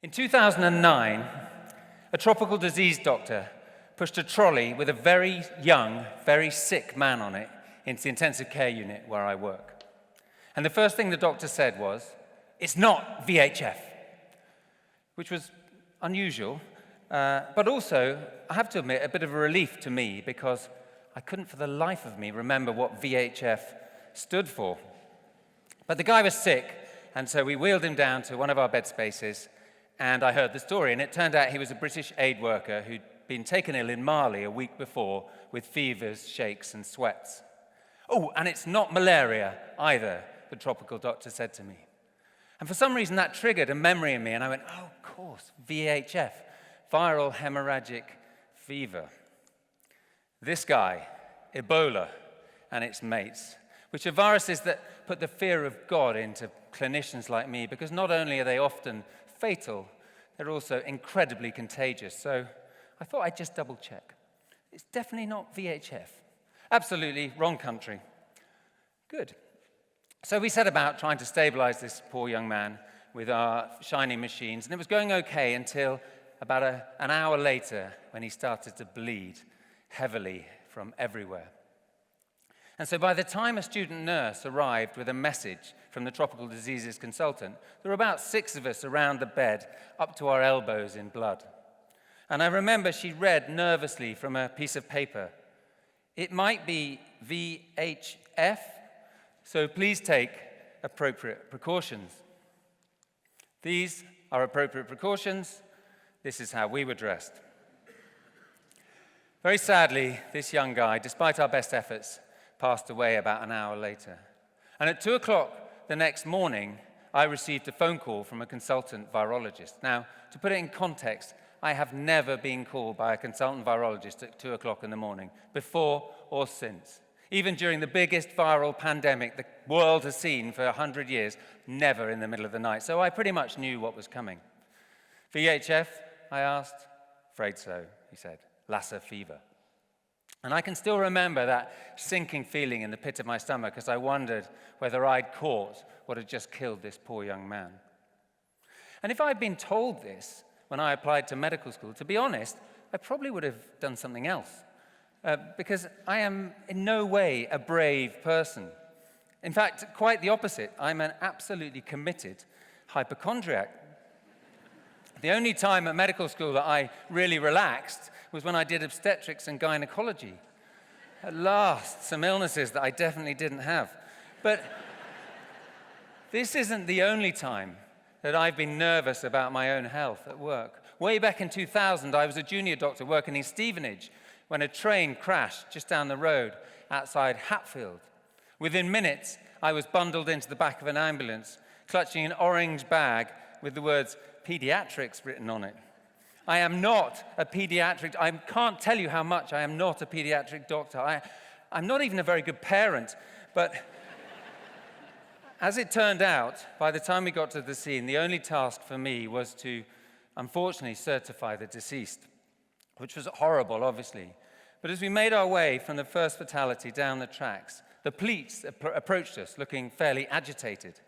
In 2009, a tropical disease doctor pushed a trolley with a very young, very sick man on it into the intensive care unit where I work. And the first thing the doctor said was, "It's not VHF," which was unusual, but also, I have to admit, a bit of a relief to me because I couldn't for the life of me remember what VHF stood for. But the guy was sick, and so we wheeled him down to one of our bed spaces, and I heard the story, and it turned out he was a British aid worker who'd been taken ill in Mali a week before with fevers, shakes, and sweats. "Oh, and it's not malaria either," the tropical doctor said to me. And for some reason that triggered a memory in me, and I went, "Oh, of course, VHF, viral hemorrhagic fever." This guy, Ebola, and its mates, which are viruses that put the fear of God into clinicians like me, because not only are they often fatal, they're also incredibly contagious. So I thought I'd just double check. It's definitely not VHF. Absolutely wrong country. Good. So we set about trying to stabilize this poor young man with our shiny machines, and it was going okay until about an hour later when he started to bleed heavily from everywhere. And so by the time a student nurse arrived with a message from the tropical diseases consultant, there were about 6 of us around the bed, up to our elbows in blood. And I remember she read nervously from a piece of paper, "It might be VHF, so please take appropriate precautions." These are appropriate precautions. This is how we were dressed. Very sadly, this young guy, despite our best efforts, passed away about an hour later. And at 2 o'clock the next morning, I received a phone call from a consultant virologist. Now, to put it in context, I have never been called by a consultant virologist at 2 o'clock in the morning, before or since. Even during the biggest viral pandemic the world has seen for 100 years, never in the middle of the night. So I pretty much knew what was coming. "VHF?" I asked. "Afraid so," he said. "Lassa fever." And I can still remember that sinking feeling in the pit of my stomach as I wondered whether I'd caught what had just killed this poor young man. And if I'd been told this when I applied to medical school, to be honest, I probably would have done something else. Because I am in no way a brave person. In fact, quite the opposite. I'm an absolutely committed hypochondriac. The only time at medical school that I really relaxed was when I did obstetrics and gynecology. At last, some illnesses that I definitely didn't have. But this isn't the only time that I've been nervous about my own health at work. Way back in 2000, I was a junior doctor working in Stevenage when a train crashed just down the road outside Hatfield. Within minutes, I was bundled into the back of an ambulance, clutching an orange bag with the words "Pediatrics" written on it. I am not a pediatric, I can't tell you how much I am not a pediatric doctor. I'm not even a very good parent, but as it turned out, by the time we got to the scene, the only task for me was to, unfortunately, certify the deceased, which was horrible, obviously. But as we made our way from the first fatality down the tracks, the police approached us looking fairly agitated.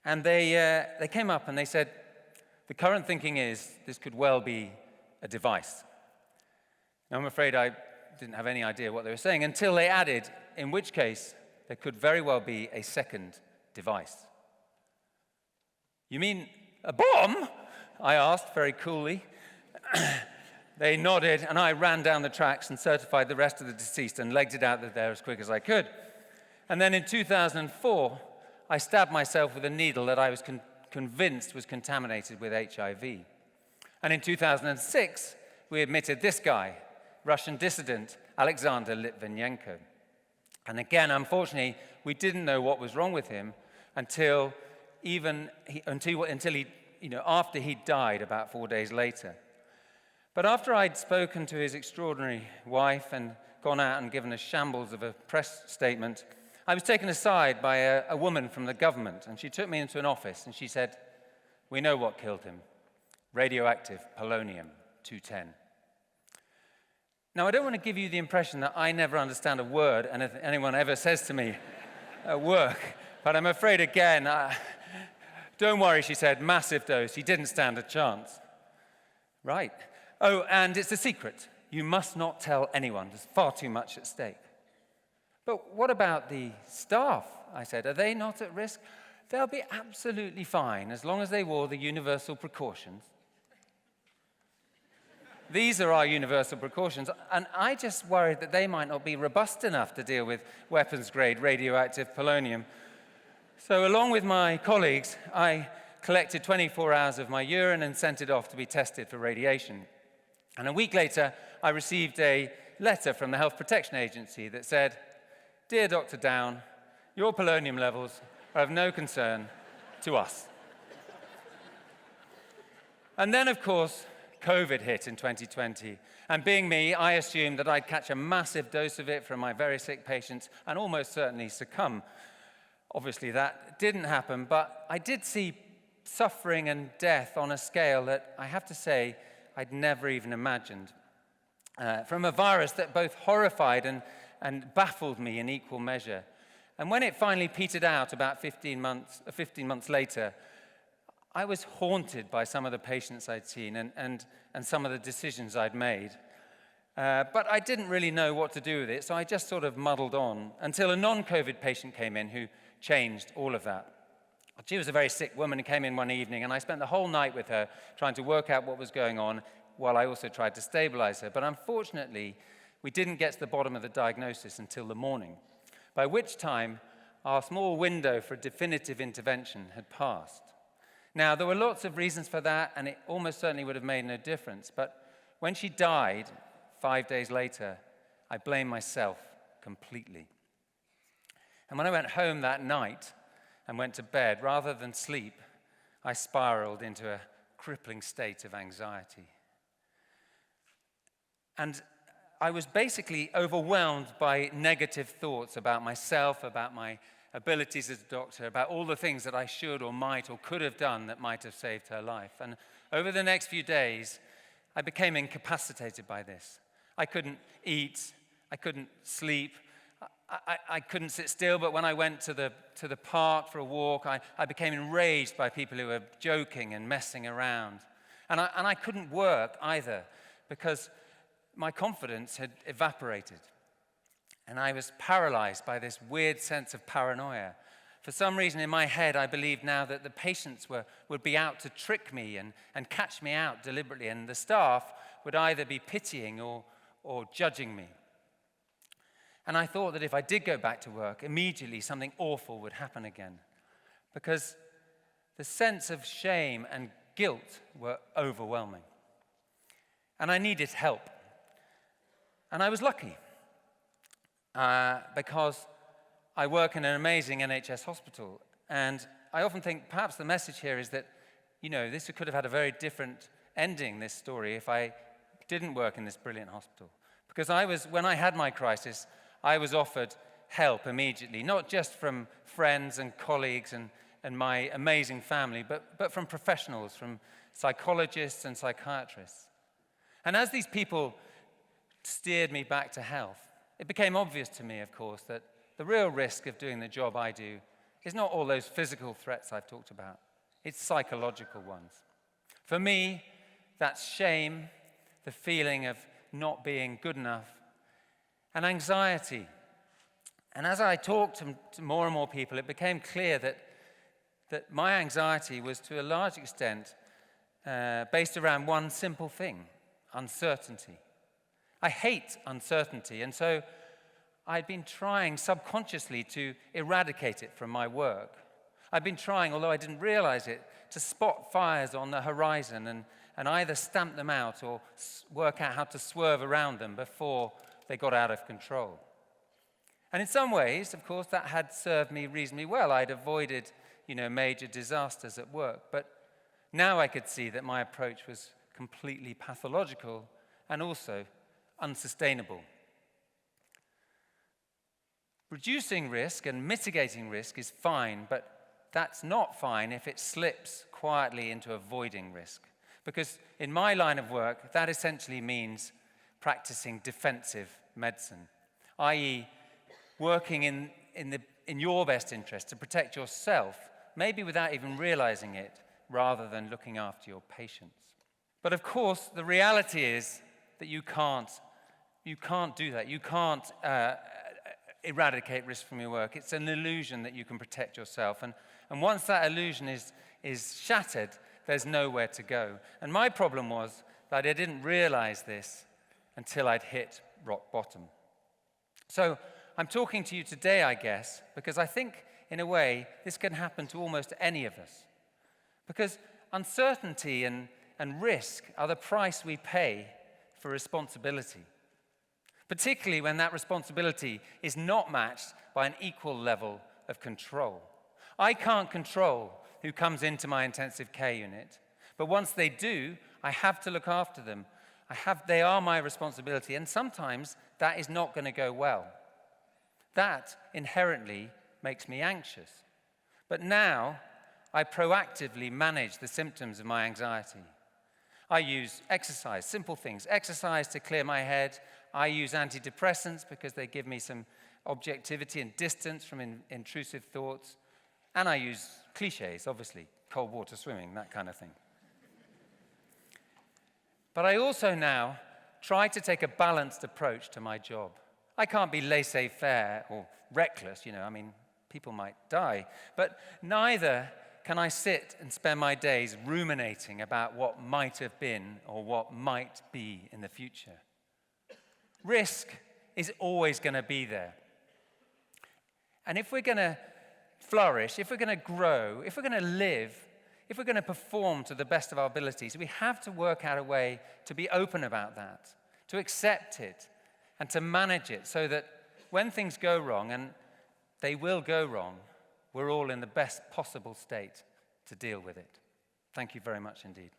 And they came up and they said, "The current thinking is this could well be a device." Now, I'm afraid I didn't have any idea what they were saying until they added, in which case there could very well be a second device. "You mean a bomb?" I asked very coolly. They nodded, and I ran down the tracks and certified the rest of the deceased and legged it out of there as quick as I could. And then in 2004, I stabbed myself with a needle that I was convinced was contaminated with HIV. And in 2006, we admitted this guy, Russian dissident Alexander Litvinenko. And again, unfortunately, we didn't know what was wrong with him until after he died about 4 days later. But after I'd spoken to his extraordinary wife and gone out and given a shambles of a press statement, I was taken aside by a woman from the government, and she took me into an office, and she said, "We know what killed him. Radioactive polonium 210. Now, I don't want to give you the impression that I never understand a word anyone ever says to me at work, but I'm afraid, again, Don't worry, she said, massive dose. He didn't stand a chance. Right. Oh, and it's a secret. You must not tell anyone. There's far too much at stake. But what about the staff? I said, are they not at risk? They'll be absolutely fine as long as they wore the universal precautions. These are our universal precautions, and I just worried that they might not be robust enough to deal with weapons-grade radioactive polonium. So along with my colleagues, I collected 24 hours of my urine and sent it off to be tested for radiation. And a week later, I received a letter from the Health Protection Agency that said, "Dear Dr. Down, your polonium levels are of no concern to us." And then, of course, COVID hit in 2020. And being me, I assumed that I'd catch a massive dose of it from my very sick patients and almost certainly succumb. Obviously, that didn't happen, but I did see suffering and death on a scale that I have to say I'd never even imagined. From a virus that both horrified and baffled me in equal measure. And when it finally petered out about 15 months later, I was haunted by some of the patients I'd seen and some of the decisions I'd made. But I didn't really know what to do with it, so I just sort of muddled on until a non-COVID patient came in who changed all of that. She was a very sick woman who came in one evening, and I spent the whole night with her trying to work out what was going on while I also tried to stabilize her. But unfortunately, we didn't get to the bottom of the diagnosis until the morning, by which time our small window for definitive intervention had passed. Now, there were lots of reasons for that, and it almost certainly would have made no difference. But when she died 5 days later, I blamed myself completely. And when I went home that night and went to bed, rather than sleep, I spiraled into a crippling state of anxiety. And I was basically overwhelmed by negative thoughts about myself, about my abilities as a doctor, about all the things that I should or might or could have done that might have saved her life. And over the next few days, I became incapacitated by this. I couldn't eat, I couldn't sleep, I couldn't sit still, but when I went to the park for a walk, I became enraged by people who were joking and messing around. And I couldn't work either, because my confidence had evaporated. And I was paralyzed by this weird sense of paranoia. For some reason in my head, I believed now that the patients would be out to trick me and catch me out deliberately, and the staff would either be pitying or judging me. And I thought that if I did go back to work, immediately something awful would happen again, because the sense of shame and guilt were overwhelming. And I needed help. And I was lucky, because I work in an amazing NHS hospital. And I often think perhaps the message here is that, this could have had a very different ending, this story, if I didn't work in this brilliant hospital. Because when I had my crisis, I was offered help immediately, not just from friends and colleagues and my amazing family, but from professionals, from psychologists and psychiatrists. And as these people steered me back to health, it became obvious to me, of course, that the real risk of doing the job I do is not all those physical threats I've talked about. It's psychological ones. For me, that's shame, the feeling of not being good enough, and anxiety. And as I talked to more and more people, it became clear that my anxiety was to a large extent based around one simple thing: uncertainty. I hate uncertainty, and so I'd been trying subconsciously to eradicate it from my work. I'd been trying, although I didn't realize it, to spot fires on the horizon and either stamp them out or work out how to swerve around them before they got out of control. And in some ways, of course, that had served me reasonably well. I'd avoided, major disasters at work. But now I could see that my approach was completely pathological and also unsustainable. Reducing risk and mitigating risk is fine, but that's not fine if it slips quietly into avoiding risk. Because in my line of work, that essentially means practicing defensive medicine, i.e., working in your best interest to protect yourself maybe without even realizing it, rather than looking after your patients. But of course, the reality is that you can't do that. You can't eradicate risk from your work. It's an illusion that you can protect yourself. And once that illusion is shattered, there's nowhere to go. And my problem was that I didn't realize this until I'd hit rock bottom. So I'm talking to you today, I guess, because I think, in a way, this can happen to almost any of us. Because uncertainty and risk are the price we pay for responsibility, particularly when that responsibility is not matched by an equal level of control. I can't control who comes into my intensive care unit, but once they do, I have to look after them. They are my responsibility, and sometimes that is not going to go well. That inherently makes me anxious. But now, I proactively manage the symptoms of my anxiety. I use exercise, simple things. Exercise to clear my head. I use antidepressants because they give me some objectivity and distance from intrusive thoughts. And I use cliches, obviously, cold water swimming, that kind of thing. But I also now try to take a balanced approach to my job. I can't be laissez-faire or reckless, people might die. But neither can I sit and spend my days ruminating about what might have been or what might be in the future. Risk is always going to be there. And if we're going to flourish, if we're going to grow, if we're going to live, if we're going to perform to the best of our abilities, we have to work out a way to be open about that, to accept it, and to manage it so that when things go wrong, and they will go wrong, we're all in the best possible state to deal with it. Thank you very much indeed.